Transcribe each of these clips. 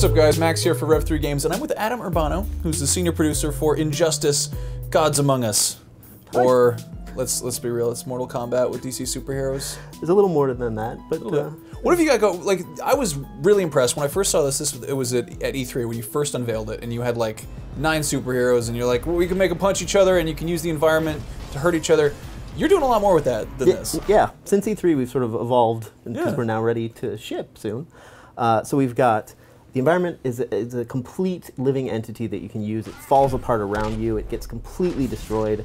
What's up, guys? Max here for Rev3 Games, and I'm with Adam Urbano, who's the senior producer for Injustice: Gods Among Us. Or, let's be real, it's Mortal Kombat with DC superheroes. There's a little more than that, but... What have you got go? Like, I was really impressed when I first saw this. It was at E3 when you first unveiled it, and you had like 9 superheroes, and you're like, well, we can make them punch each other, and you can use the environment to hurt each other. You're doing a lot more with that than this. Yeah, since E3 we've sort of evolved, because we're now ready to ship soon. So we've got, the environment is a complete living entity that you can use. It falls apart around you, it gets completely destroyed.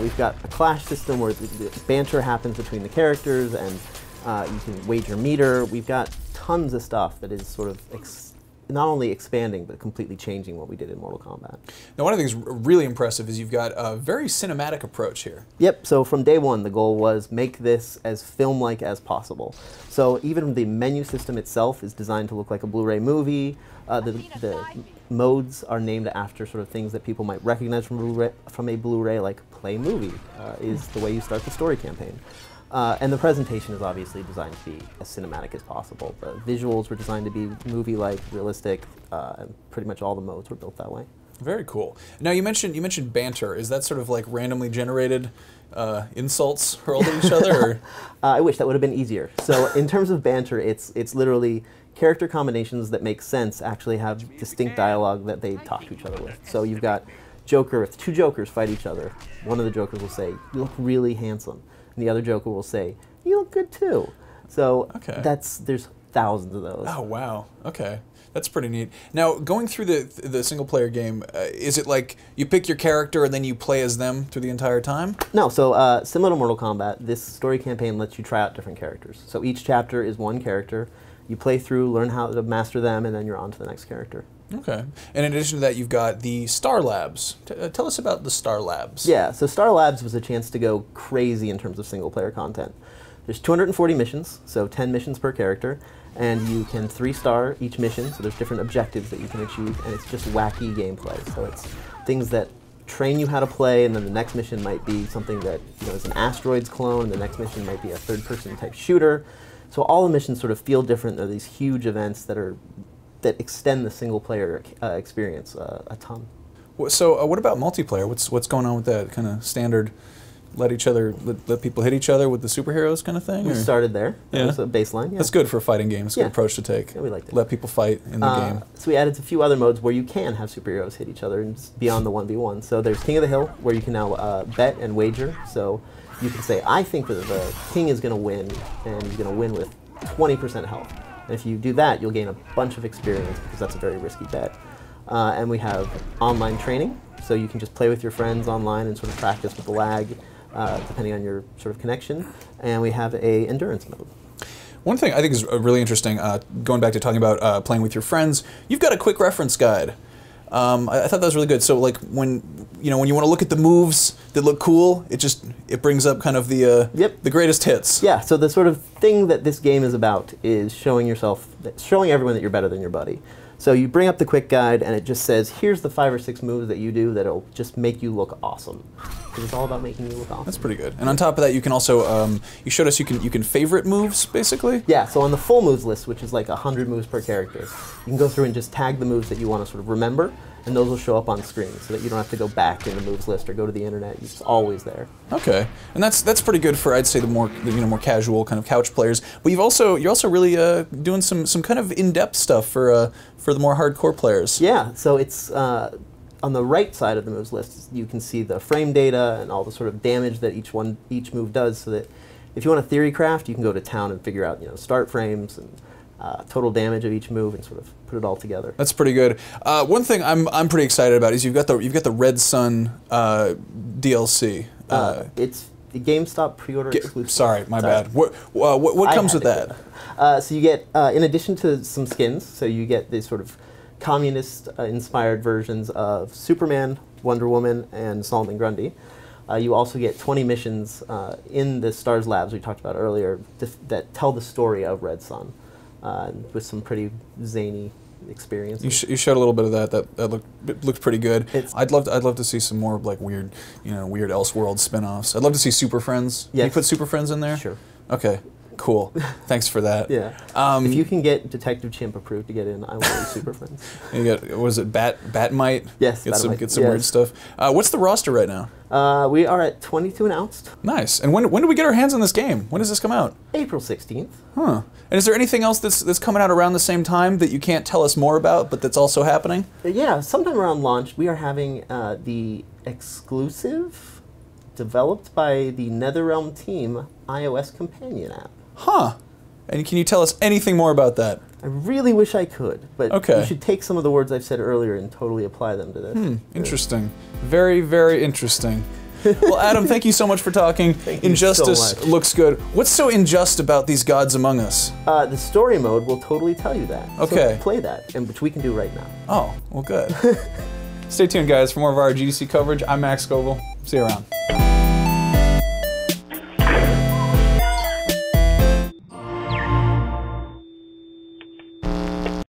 We've got a clash system where the banter happens between the characters, and you can wage your meter. We've got tons of stuff that is sort of not only expanding, but completely changing what we did in Mortal Kombat. Now, one of the things really impressive is you've got a very cinematic approach here. Yep, so from day one, the goal was make this as film-like as possible. So even the menu system itself is designed to look like a Blu-ray movie. The modes are named after sort of things that people might recognize from a Blu-ray, like Play Movie is the way you start the story campaign. And the presentation is obviously designed to be as cinematic as possible. The visuals were designed to be movie-like, realistic, and pretty much all the modes were built that way. Very cool. Now, you mentioned banter. Is that sort of like randomly generated insults hurled at each other? Or? I wish that would have been easier. So in terms of banter, it's literally character combinations that make sense actually have distinct dialogue that they talk to each other with. So you've got Joker, if 2 Jokers fight each other, one of the Jokers will say, "You look really handsome." And the other Joker will say, "You look good too." So there's thousands of those. Oh, wow. Okay. That's pretty neat. Now, going through the single-player game, is it like you pick your character and then you play as them through the entire time? No, so similar to Mortal Kombat, this story campaign lets you try out different characters. So each chapter is one character. You play through, learn how to master them, and then you're on to the next character. Okay. And in addition to that, you've got the Star Labs. Tell us about the Star Labs. Yeah, so Star Labs was a chance to go crazy in terms of single-player content. There's 240 missions, so 10 missions per character, and you can 3-star each mission, so there's different objectives that you can achieve, and it's just wacky gameplay. So it's things that train you how to play, and then the next mission might be something that is an asteroids clone, and the next mission might be a third-person type shooter. So all the missions sort of feel different. They're these huge events that extend the single-player experience a ton. So what about multiplayer? What's going on with that kind of standard? Let people hit each other with the superheroes kind of thing? We started there. That was a baseline. Yeah. That's good for a fighting game. It's a good approach to take. Yeah, we liked it. Let people fight in the game. So we added a few other modes where you can have superheroes hit each other and beyond the 1v1. So there's King of the Hill, where you can now bet and wager. So you can say, I think that the king is going to win, and he's going to win with 20% health. And if you do that, you'll gain a bunch of experience, because that's a very risky bet. And we have online training, so you can just play with your friends online and sort of practice with the lag, depending on your sort of connection. And we have a endurance mode. One thing I think is really interesting, going back to talking about playing with your friends, you've got a quick reference guide. I thought that was really good. So like when you want to look at the moves that look cool, it brings up kind of the greatest hits. Yeah. So the sort of thing that this game is about is showing everyone that you're better than your buddy. So you bring up the quick guide, and it just says, here's the 5 or 6 moves that you do that'll just make you look awesome. Because it's all about making you look awesome. That's pretty good. And on top of that, you can also you showed us you can favorite moves basically. Yeah. So on the full moves list, which is like 100 moves per character, you can go through and just tag the moves that you want to sort of remember, and those will show up on screen, so that you don't have to go back in the moves list or go to the internet. It's always there. Okay, and that's pretty good for, I'd say, the more casual kind of couch players. But you're also really doing some kind of in-depth stuff for the more hardcore players. Yeah. So it's on the right side of the moves list, you can see the frame data and all the sort of damage that each move does. So that if you want a theory craft, you can go to town and figure out start frames and total damage of each move and sort of put it all together. That's pretty good. One thing I'm pretty excited about is you've got the Red Sun DLC. It's the GameStop pre-order exclusive. Sorry, my bad. What comes with that? So you get, in addition to some skins, so you get these sort of communist-inspired versions of Superman, Wonder Woman, and Solomon Grundy. You also get 20 missions in the Stars Labs we talked about earlier that tell the story of Red Sun. With some pretty zany experiences. You showed a little bit of that. That looked pretty good. I'd love to see some more like weird Elseworld spin-offs. I'd love to see Super Friends. Yes. Can you put Super Friends in there? Sure. Okay. Cool. Thanks for that. Yeah. If you can get Detective Chimp approved to get in, I will be super friends. You got, was it Batmite? Yes, Get some Batmite. weird stuff. What's the roster right now? We are at 22 announced. Nice. And when do we get our hands on this game? When does this come out? April 16th. Huh. And is there anything else that's coming out around the same time that you can't tell us more about, but that's also happening? Yeah, sometime around launch, we are having the exclusive, developed by the NetherRealm team, iOS companion app. Huh. And can you tell us anything more about that? I really wish I could, but Okay. you should take some of the words I've said earlier and totally apply them to this. Interesting. Very, very interesting. Well, Adam, thank you so much for talking. Thank you Injustice so much. looks good. What's so unjust about these gods among us? The story mode will totally tell you that. Okay. So play that, and which we can do right now. Oh, well, good. Stay tuned, guys, for more of our GDC coverage. I'm Max Scoville. See you around.